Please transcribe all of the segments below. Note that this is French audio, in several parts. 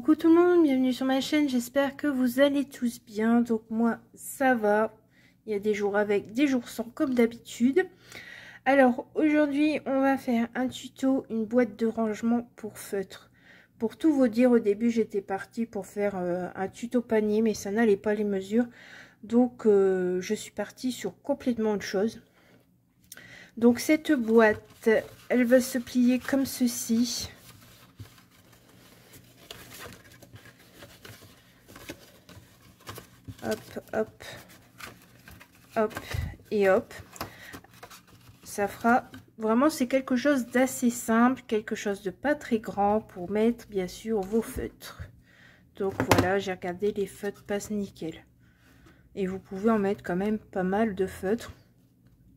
Coucou tout le monde, bienvenue sur ma chaîne, j'espère que vous allez tous bien. Donc moi ça va, il y a des jours avec, des jours sans comme d'habitude. Alors aujourd'hui on va faire un tuto, une boîte de rangement pour feutre. Pour tout vous dire, au début j'étais partie pour faire un tuto panier, mais ça n'allait pas les mesures. Donc je suis partie sur complètement autre chose. Donc cette boîte, elle va se plier comme ceci. Hop, hop, hop et hop. Ça fera vraiment, c'est quelque chose d'assez simple, quelque chose de pas très grand pour mettre bien sûr vos feutres. Donc voilà, j'ai regardé, les feutres passent nickel. Et vous pouvez en mettre quand même pas mal de feutres.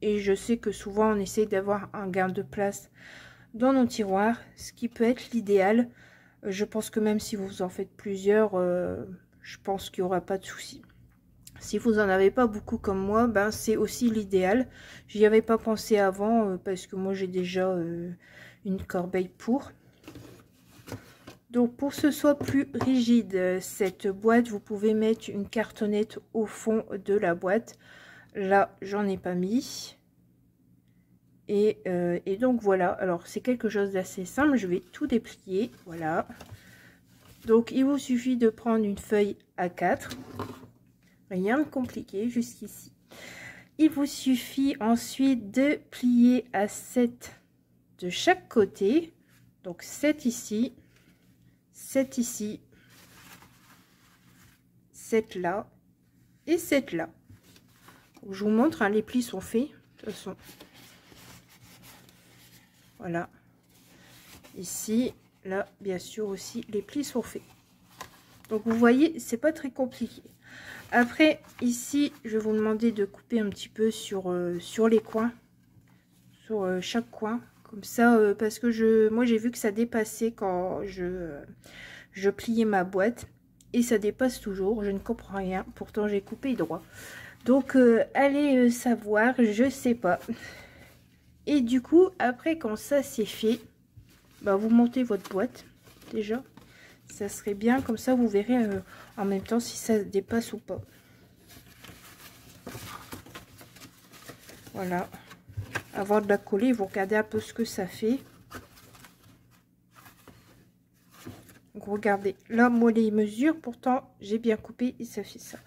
Et je sais que souvent on essaie d'avoir un gain de place dans nos tiroirs, ce qui peut être l'idéal. Je pense que même si vous en faites plusieurs, je pense qu'il n'y aura pas de souci. Si vous n'en avez pas beaucoup comme moi, ben c'est aussi l'idéal. J'y avais pas pensé avant parce que moi j'ai déjà une corbeille pour. Donc pour que ce soit plus rigide, cette boîte, vous pouvez mettre une cartonnette au fond de la boîte. Là, j'en ai pas mis. Et donc voilà, alors c'est quelque chose d'assez simple. Je vais tout déplier, voilà. Donc il vous suffit de prendre une feuille A4. Rien de compliqué jusqu'ici. Il vous suffit ensuite de plier à 7 de chaque côté. Donc 7 ici, 7 ici, 7 là et 7 là. Je vous montre, hein, les plis sont faits. De toute façon. Voilà. Ici, là, bien sûr aussi, les plis sont faits. Donc vous voyez, c'est pas très compliqué. Après, ici, je vais vous demander de couper un petit peu sur les coins, sur chaque coin, comme ça, parce que moi j'ai vu que ça dépassait quand je pliais ma boîte, et ça dépasse toujours, je ne comprends rien, pourtant j'ai coupé droit. Donc, allez savoir, je sais pas. Et du coup, après, quand ça c'est fait, bah, vous montez votre boîte, déjà. Ça serait bien, comme ça vous verrez en même temps si ça dépasse ou pas. Voilà. Avant de la coller, vous regardez un peu ce que ça fait. Donc regardez, là moi les mesures, pourtant j'ai bien coupé et ça fait ça.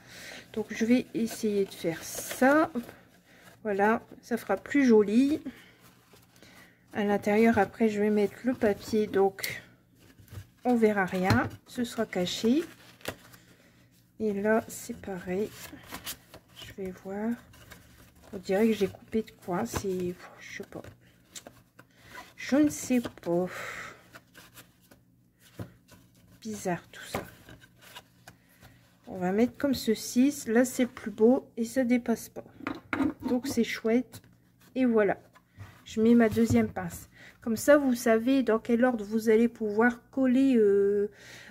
Donc je vais essayer de faire ça. Voilà, ça fera plus joli. À l'intérieur, après je vais mettre le papier, donc on verra rien, ce sera caché. Et là c'est pareil, je vais voir. On dirait que j'ai coupé de quoi, c'est, je sais pas, je ne sais pas, bizarre tout ça. On va mettre comme ceci, là c'est plus beau et ça dépasse pas, donc c'est chouette. Et voilà, je mets ma deuxième pince. Comme ça, vous savez dans quel ordre vous allez pouvoir coller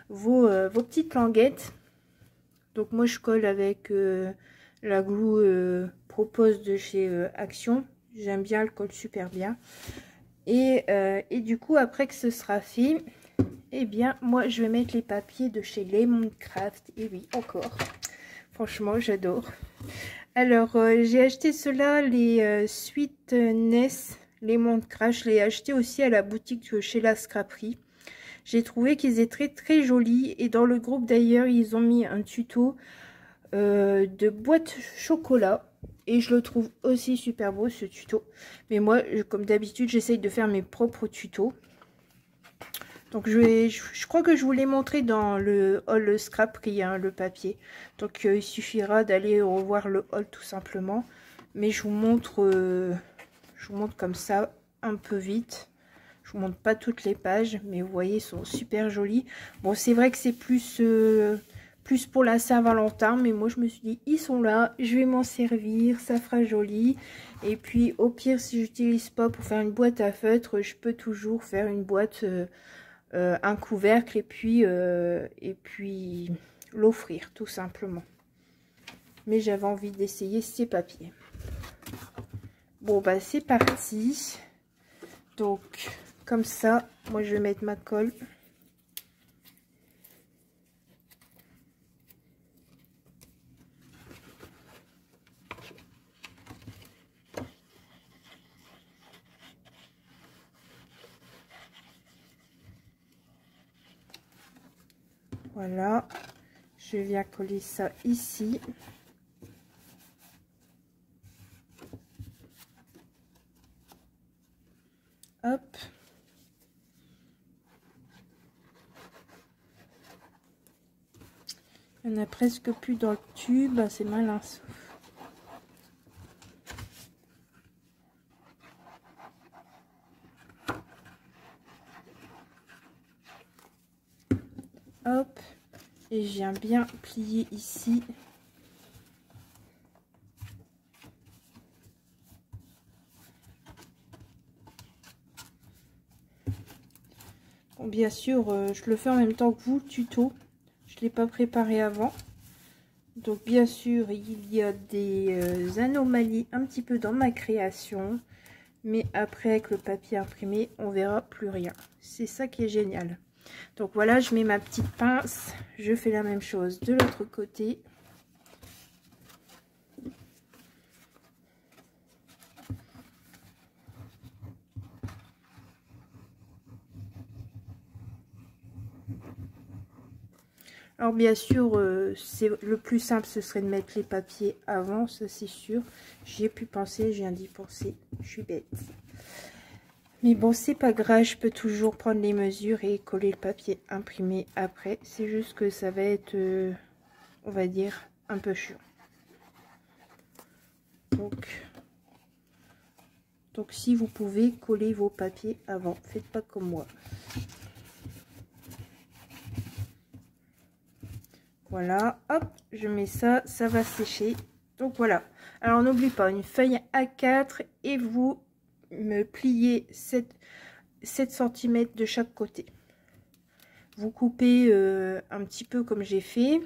vos petites languettes. Donc moi, je colle avec la glue Propose de chez Action. J'aime bien, elle colle super bien. Et du coup, après que ce sera fait, eh bien, moi, je vais mettre les papiers de chez Lemoncraft. Et oui, encore. Franchement, j'adore. Alors, j'ai acheté cela, les Sweetness Lemoncraft. Je l'ai acheté aussi à la boutique chez la Scraperie. J'ai trouvé qu'ils étaient très jolis. Et dans le groupe d'ailleurs, ils ont mis un tuto de boîte chocolat. Et je le trouve aussi super beau ce tuto. Mais moi, comme d'habitude, j'essaye de faire mes propres tutos. Donc je crois que je vous l'ai montré dans le haul Scraperie, hein, le papier. Donc il suffira d'aller revoir le haul tout simplement. Mais je vous montre comme ça un peu vite. Je vous montre pas toutes les pages, mais vous voyez, ils sont super jolis. Bon, c'est vrai que c'est plus pour la Saint-Valentin, mais moi je me suis dit, ils sont là, je vais m'en servir, ça fera joli. Et puis au pire, si j'utilise pas pour faire une boîte à feutre, je peux toujours faire une boîte... un couvercle et puis l'offrir tout simplement. Mais j'avais envie d'essayer ces papiers. Bon bah c'est parti. Donc comme ça, moi je vais mettre ma colle. Voilà, je viens coller ça ici. Hop. Il n'y en a presque plus dans le tube, c'est malin ça. Hop, et je viens bien plier ici. Bon, bien sûr, je le fais en même temps que vous, le tuto. Je ne l'ai pas préparé avant. Donc bien sûr, il y a des anomalies un petit peu dans ma création. Mais après, avec le papier imprimé, on verra plus rien. C'est ça qui est génial. Donc voilà, je mets ma petite pince. Je fais la même chose de l'autre côté. Alors bien sûr, c'est le plus simple, ce serait de mettre les papiers avant, ça c'est sûr. J'y ai pu penser, je viens d'y penser, je suis bête. Mais bon, c'est pas grave, je peux toujours prendre les mesures et coller le papier imprimé après. C'est juste que ça va être, on va dire, un peu chiant. Donc si vous pouvez, coller vos papiers avant, faites pas comme moi. Voilà, hop, je mets ça, ça va sécher. Donc voilà. Alors n'oublie pas, une feuille A4 et vous me pliez 7 cm de chaque côté. Vous coupez un petit peu comme j'ai fait.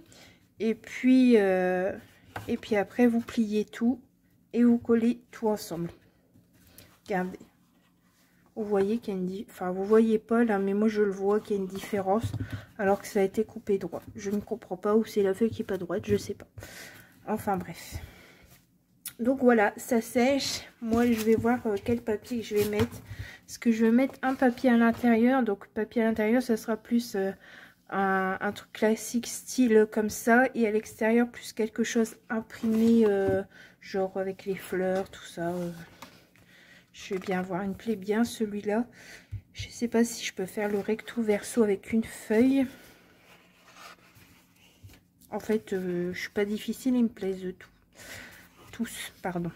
Et puis après vous pliez tout et vous collez tout ensemble. Regardez. Vous voyez qu'il y a une différence. Enfin, vous voyez pas là, mais moi je le vois qu'il y a une différence alors que ça a été coupé droit. Je ne comprends pas, ou c'est la feuille qui est pas droite, je sais pas. Enfin bref. Donc voilà, ça sèche. Moi je vais voir quel papier je vais mettre. Parce que je vais mettre un papier à l'intérieur. Donc papier à l'intérieur, ça sera plus un truc classique style comme ça. Et à l'extérieur, plus quelque chose imprimé, genre avec les fleurs, tout ça. Je vais bien voir, il me plaît bien celui-là. Je sais pas si je peux faire le recto verso avec une feuille. En fait, je suis pas difficile, ils me plaisent tous, pardon.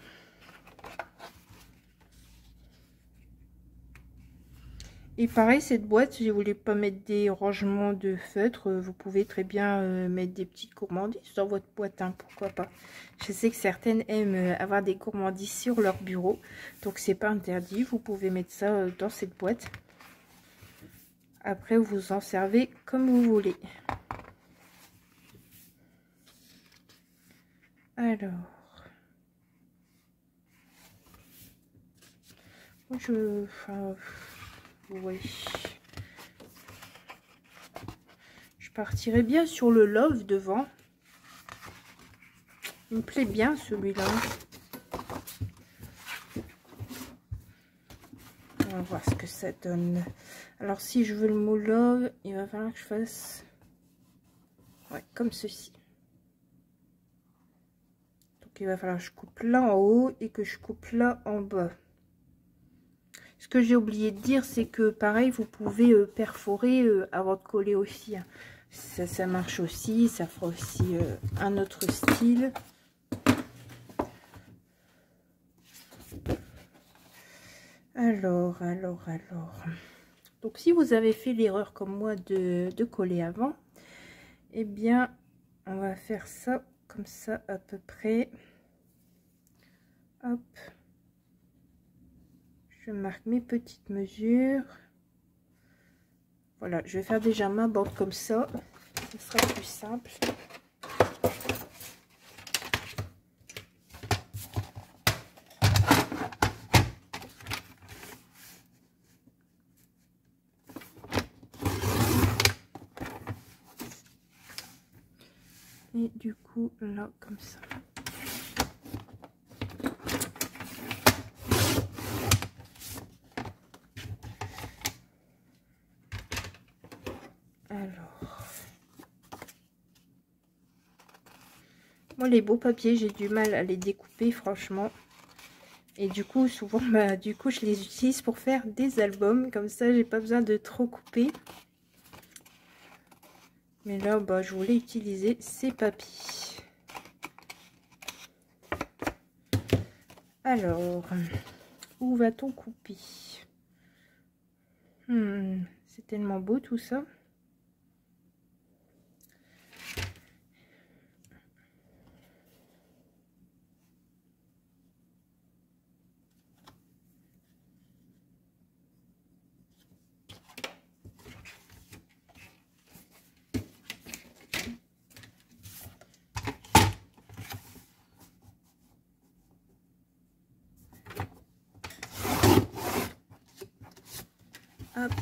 Et pareil, cette boîte, si vous voulez pas mettre des rangements de feutres, vous pouvez très bien mettre des petites gourmandises dans votre boîte, hein, pourquoi pas. Je sais que certaines aiment avoir des gourmandises sur leur bureau, donc c'est pas interdit, vous pouvez mettre ça dans cette boîte. Après, vous en servez comme vous voulez. Alors, oui. Je partirai bien sur le love devant. Il me plaît bien celui-là. On va voir ce que ça donne. Alors si je veux le mot love, il va falloir que je fasse comme ceci. Donc il va falloir que je coupe là en haut et que je coupe là en bas. Ce que j'ai oublié de dire, c'est que pareil, vous pouvez perforer avant de coller aussi. Hein. Ça marche aussi, ça fera aussi un autre style. Alors. Donc si vous avez fait l'erreur comme moi de coller avant, eh bien, on va faire ça comme ça à peu près. Hop. Je marque mes petites mesures. Voilà, je vais faire déjà ma bande comme ça. Ce sera plus simple. Et du coup, là, comme ça. Alors, Moi, les beaux papiers, j'ai du mal à les découper, franchement. Et du coup, souvent, bah, je les utilise pour faire des albums. Comme ça, j'ai pas besoin de trop couper. Mais là, bah, je voulais utiliser ces papiers. Alors, où va-t-on couper? C'est tellement beau tout ça. Hop.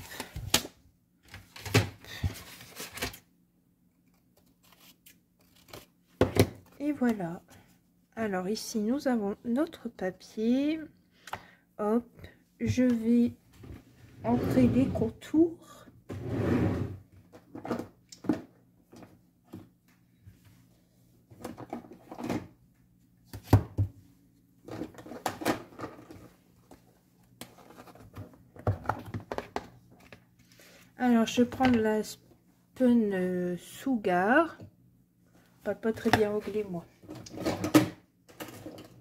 Et voilà. Alors ici, nous avons notre papier. Hop, je vais entrer les contours. Alors, je prends la Spun Sugar. Je parle pas très bien anglais, moi.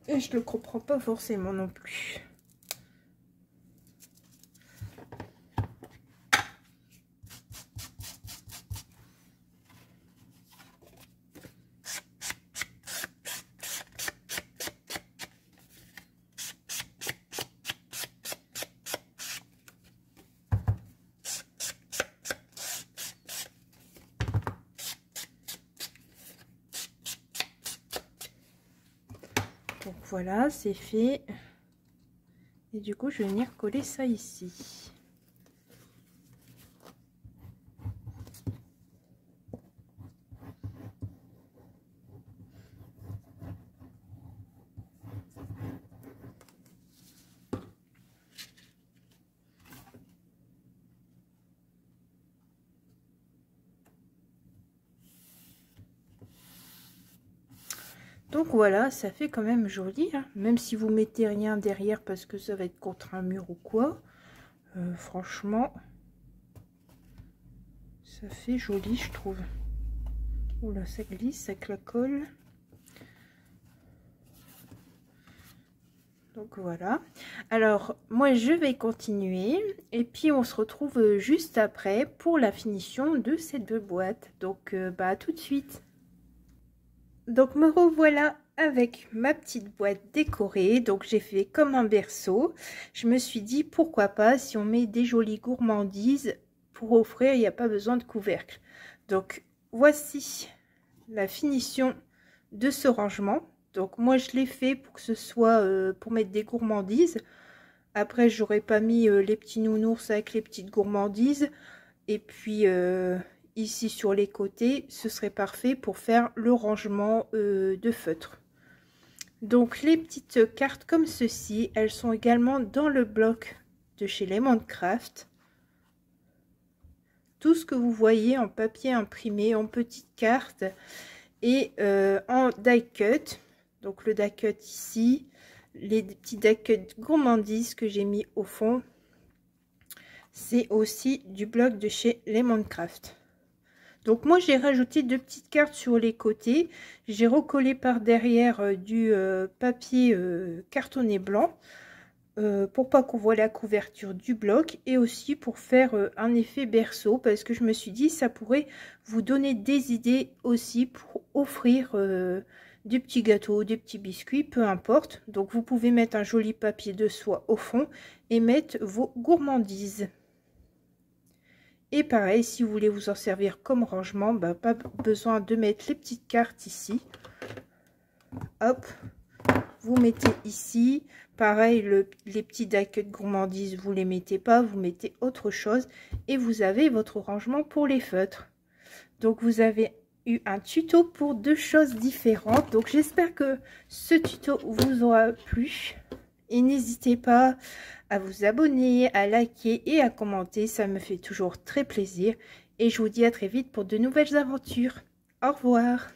Et je le comprends pas forcément non plus. Donc voilà, c'est fait. Et du coup, je vais venir coller ça ici. Donc voilà, ça fait quand même joli, hein. Même si vous mettez rien derrière parce que ça va être contre un mur ou quoi. Franchement, ça fait joli, je trouve. Oula, ça glisse, ça clacole. Donc voilà. Alors, moi, je vais continuer. Et puis, on se retrouve juste après pour la finition de ces deux boîtes. Donc, bah, à tout de suite. Donc me revoilà avec ma petite boîte décorée. Donc j'ai fait comme un berceau. Je me suis dit pourquoi pas, si on met des jolies gourmandises pour offrir, il n'y a pas besoin de couvercle. Donc voici la finition de ce rangement. Donc moi je l'ai fait pour que ce soit pour mettre des gourmandises. Après j'aurais pas mis les petits nounours avec les petites gourmandises. Et puis ici sur les côtés, ce serait parfait pour faire le rangement de feutre. Donc les petites cartes comme ceci, elles sont également dans le bloc de chez Lemoncraft. Tout ce que vous voyez en papier imprimé, en petites cartes et en die cut. Donc le die cut ici, les petits die cut gourmandises que j'ai mis au fond. C'est aussi du bloc de chez Lemoncraft. Donc moi j'ai rajouté deux petites cartes sur les côtés. J'ai recollé par derrière du papier cartonné blanc pour pas qu'on voit la couverture du bloc, et aussi pour faire un effet berceau, parce que je me suis dit ça pourrait vous donner des idées aussi pour offrir des petits gâteaux, des petits biscuits, peu importe. Donc vous pouvez mettre un joli papier de soie au fond et mettre vos gourmandises. Et pareil, si vous voulez vous en servir comme rangement, bah, pas besoin de mettre les petites cartes ici. Hop, vous mettez ici. Pareil, les petits die cut gourmandises, vous les mettez pas, vous mettez autre chose. Et vous avez votre rangement pour les feutres. Donc vous avez eu un tuto pour deux choses différentes. Donc j'espère que ce tuto vous aura plu. Et n'hésitez pas à vous abonner, à liker et à commenter. Ça me fait toujours très plaisir. Et je vous dis à très vite pour de nouvelles aventures. Au revoir.